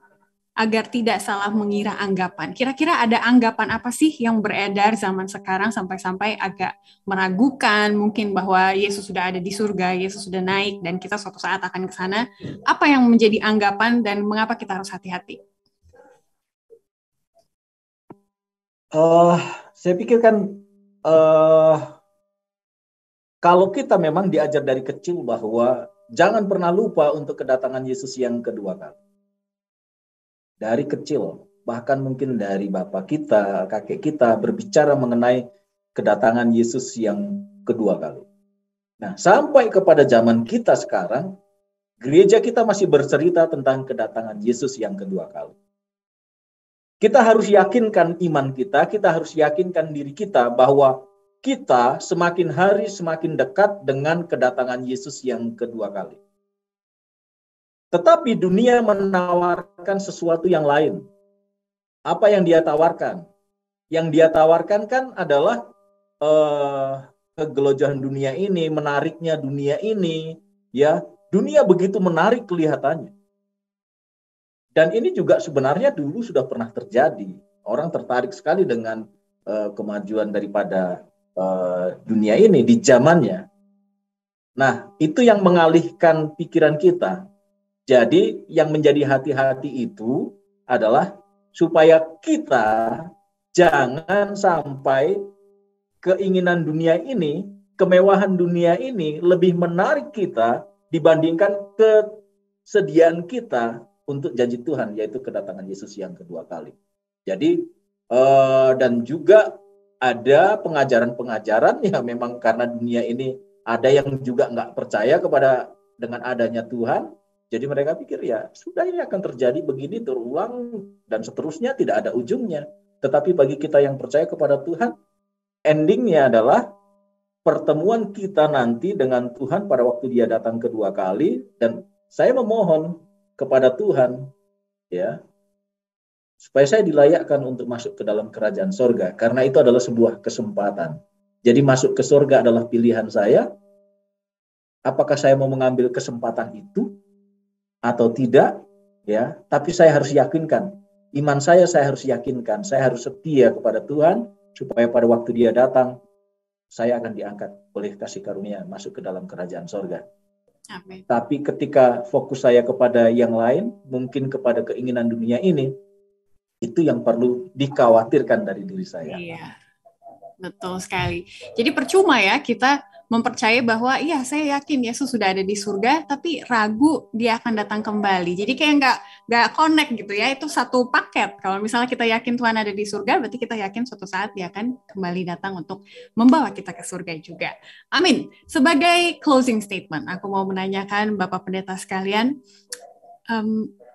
agar tidak salah mengira anggapan. Kira-kira ada anggapan apa sih yang beredar zaman sekarang sampai-sampai agak meragukan mungkin bahwa Yesus sudah ada di surga, Yesus sudah naik, dan kita suatu saat akan ke sana. Apa yang menjadi anggapan dan mengapa kita harus hati-hati? Saya pikir kan kalau kita memang diajar dari kecil bahwa jangan pernah lupa untuk kedatangan Yesus yang kedua kali. Dari kecil, bahkan mungkin dari bapak kita, kakek kita berbicara mengenai kedatangan Yesus yang kedua kali. Nah, sampai kepada zaman kita sekarang, gereja kita masih bercerita tentang kedatangan Yesus yang kedua kali. Kita harus yakinkan iman kita harus yakinkan diri kita bahwa kita semakin hari semakin dekat dengan kedatangan Yesus yang kedua kali. Tetapi dunia menawarkan sesuatu yang lain. Apa yang dia tawarkan? Yang dia tawarkan kan adalah kegelojohan dunia ini, menariknya dunia ini, ya. Dunia begitu menarik kelihatannya. Dan ini juga sebenarnya dulu sudah pernah terjadi. Orang tertarik sekali dengan kemajuan daripada dunia ini di zamannya. Nah, itu yang mengalihkan pikiran kita. Jadi yang menjadi hati-hati itu adalah supaya kita jangan sampai keinginan dunia ini, kemewahan dunia ini lebih menarik kita dibandingkan kesediaan kita untuk janji Tuhan, yaitu kedatangan Yesus yang kedua kali. Jadi dan juga ada pengajaran-pengajaran ya memang karena dunia ini ada yang juga nggak percaya dengan adanya Tuhan. Jadi mereka pikir ya sudah ini akan terjadi begini terulang dan seterusnya tidak ada ujungnya. Tetapi bagi kita yang percaya kepada Tuhan, endingnya adalah pertemuan kita nanti dengan Tuhan pada waktu Dia datang kedua kali. Dan saya memohon kepada Tuhan ya supaya saya dilayakkan untuk masuk ke dalam kerajaan sorga, karena itu adalah sebuah kesempatan. Jadi masuk ke sorga adalah pilihan saya. Apakah saya mau mengambil kesempatan itu atau tidak, ya? Tapi saya harus yakinkan, iman saya harus yakinkan, saya harus setia kepada Tuhan supaya pada waktu Dia datang, saya akan diangkat oleh kasih karunia masuk ke dalam kerajaan sorga. Amin. Tapi ketika fokus saya kepada yang lain, mungkin kepada keinginan dunia ini, itu yang perlu dikhawatirkan dari diri saya. Iya, betul sekali. Jadi percuma ya kita mempercayai bahwa iya saya yakin Yesus sudah ada di surga, tapi ragu Dia akan datang kembali. Jadi kayak nggak connect gitu ya, itu satu paket. Kalau misalnya kita yakin Tuhan ada di surga, berarti kita yakin suatu saat Dia akan kembali datang untuk membawa kita ke surga juga. Amin. Sebagai closing statement, aku mau menanyakan Bapak Pendeta sekalian,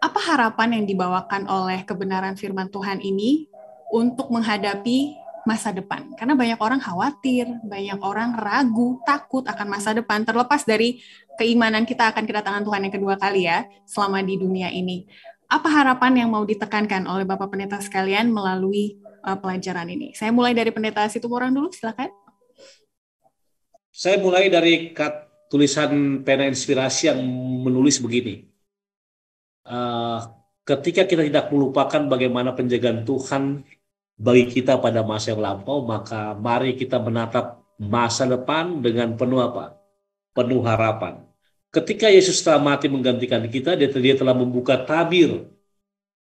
apa harapan yang dibawakan oleh kebenaran firman Tuhan ini untuk menghadapi masa depan? Karena banyak orang khawatir, banyak orang ragu, takut akan masa depan, terlepas dari keimanan kita akan kedatangan Tuhan yang kedua kali ya, selama di dunia ini. Apa harapan yang mau ditekankan oleh Bapak Pendeta sekalian melalui pelajaran ini? Saya mulai dari Pendeta Situmorang dulu, silakan. Saya mulai dari tulisan pena inspirasi yang menulis begini. Ketika kita tidak melupakan bagaimana penjagaan Tuhan bagi kita pada masa yang lampau, maka mari kita menatap masa depan dengan penuh apa? Penuh harapan. Ketika Yesus telah mati menggantikan kita, dia telah membuka tabir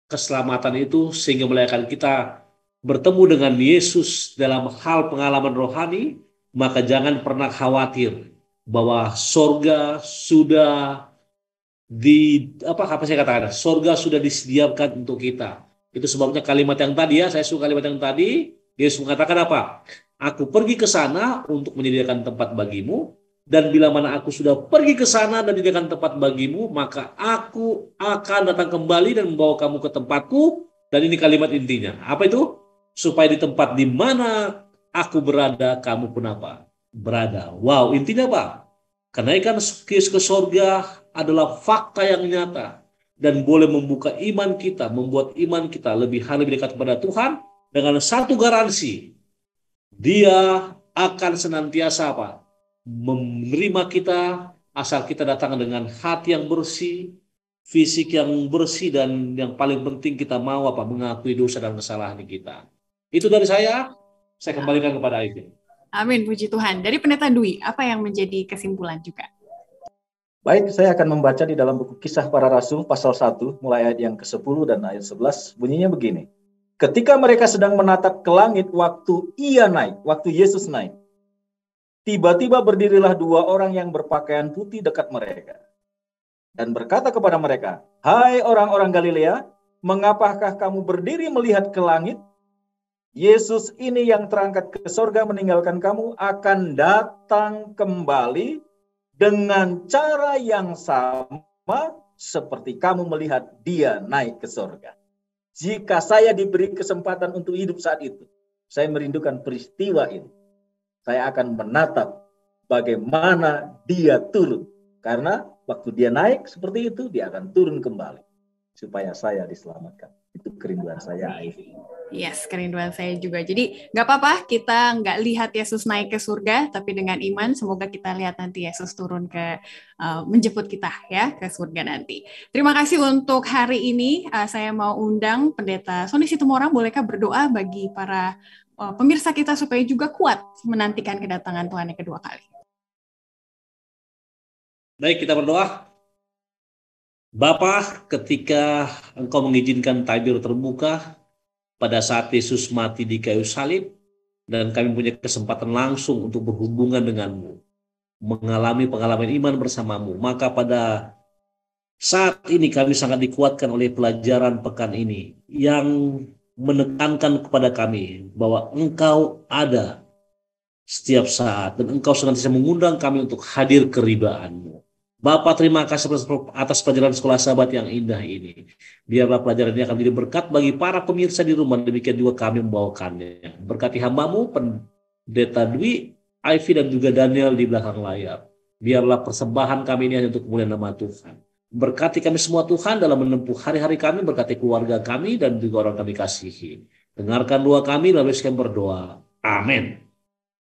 keselamatan itu sehingga melayakan kita bertemu dengan Yesus dalam hal pengalaman rohani. Maka jangan pernah khawatir bahwa sorga sudah sorga sudah disediakan untuk kita. Itu sebabnya kalimat yang tadi ya, saya suka kalimat yang tadi, Yesus mengatakan apa? Aku pergi ke sana untuk menyediakan tempat bagimu, dan bila mana aku sudah pergi ke sana dan menyediakan tempat bagimu, maka aku akan datang kembali dan membawa kamu ke tempatku. Dan ini kalimat intinya. Apa itu? Supaya di tempat di mana aku berada, kamu pun apa? Berada. Wow, intinya apa? Kenaikan Yesus ke sorga adalah fakta yang nyata dan boleh membuka iman kita, membuat iman kita lebih dekat kepada Tuhan dengan satu garansi. Dia akan senantiasa apa? Menerima kita asal kita datang dengan hati yang bersih, fisik yang bersih, dan yang paling penting kita mau apa? Mengakui dosa dan kesalahan kita. Itu dari saya kembalikan kepada Aivin. Amin, puji Tuhan. Dari Pendeta Dwi, apa yang menjadi kesimpulan juga? Baik, saya akan membaca di dalam buku Kisah Para Rasul pasal 1, mulai ayat yang ke-10 dan ayat 11. Bunyinya begini. Ketika mereka sedang menatap ke langit waktu Yesus naik, tiba-tiba berdirilah dua orang yang berpakaian putih dekat mereka. Dan berkata kepada mereka, "Hai orang-orang Galilea, mengapakah kamu berdiri melihat ke langit? Yesus ini yang terangkat ke sorga meninggalkan kamu akan datang kembali dengan cara yang sama seperti kamu melihat Dia naik ke sorga." Jika saya diberi kesempatan untuk hidup saat itu, saya merindukan peristiwa ini. Saya akan menatap bagaimana Dia turun. Karena waktu Dia naik seperti itu, Dia akan turun kembali supaya saya diselamatkan. Itu kerinduan saya, Ivy. Yes, kerinduan saya juga. Jadi nggak apa-apa kita nggak lihat Yesus naik ke surga, tapi dengan iman semoga kita lihat nanti Yesus turun menjemput kita ya ke surga nanti. Terima kasih untuk hari ini. Saya mau undang Pendeta Sony Situmorang, bolehkah berdoa bagi para pemirsa kita supaya juga kuat menantikan kedatangan Tuhan yang kedua kali. Baik, kita berdoa. Bapa, ketika Engkau mengizinkan tabir terbuka pada saat Yesus mati di kayu salib, dan kami punya kesempatan langsung untuk berhubungan denganmu, mengalami pengalaman iman bersamamu, maka pada saat ini kami sangat dikuatkan oleh pelajaran pekan ini yang menekankan kepada kami bahwa Engkau ada setiap saat dan Engkau senantiasa mengundang kami untuk hadir ke ridhaan-Mu. Bapak, terima kasih atas pelajaran sekolah sahabat yang indah ini. Biarlah pelajaran ini akan menjadi berkat bagi para pemirsa di rumah. Demikian juga kami membawakannya. Berkati hamba-Mu, Pendeta Dwi, Ivy, dan juga Daniel di belakang layar. Biarlah persembahan kami ini hanya untuk kemuliaan nama Tuhan. Berkati kami semua Tuhan dalam menempuh hari-hari kami. Berkati keluarga kami dan juga orang kami kasihi. Dengarkan doa kami, lalu kami berdoa. Amin.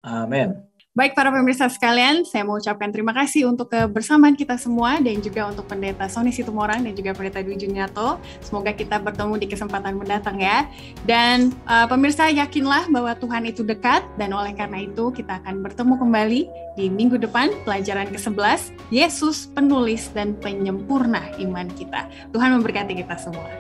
Amin. Baik para pemirsa sekalian, saya mau ucapkan terima kasih untuk kebersamaan kita semua dan juga untuk Pendeta Sony Situmorang dan juga Pendeta Dwi Juniarto. Semoga kita bertemu di kesempatan mendatang ya. Dan pemirsa, yakinlah bahwa Tuhan itu dekat, dan oleh karena itu kita akan bertemu kembali di minggu depan, pelajaran ke-11, Yesus penulis dan penyempurna iman kita. Tuhan memberkati kita semua.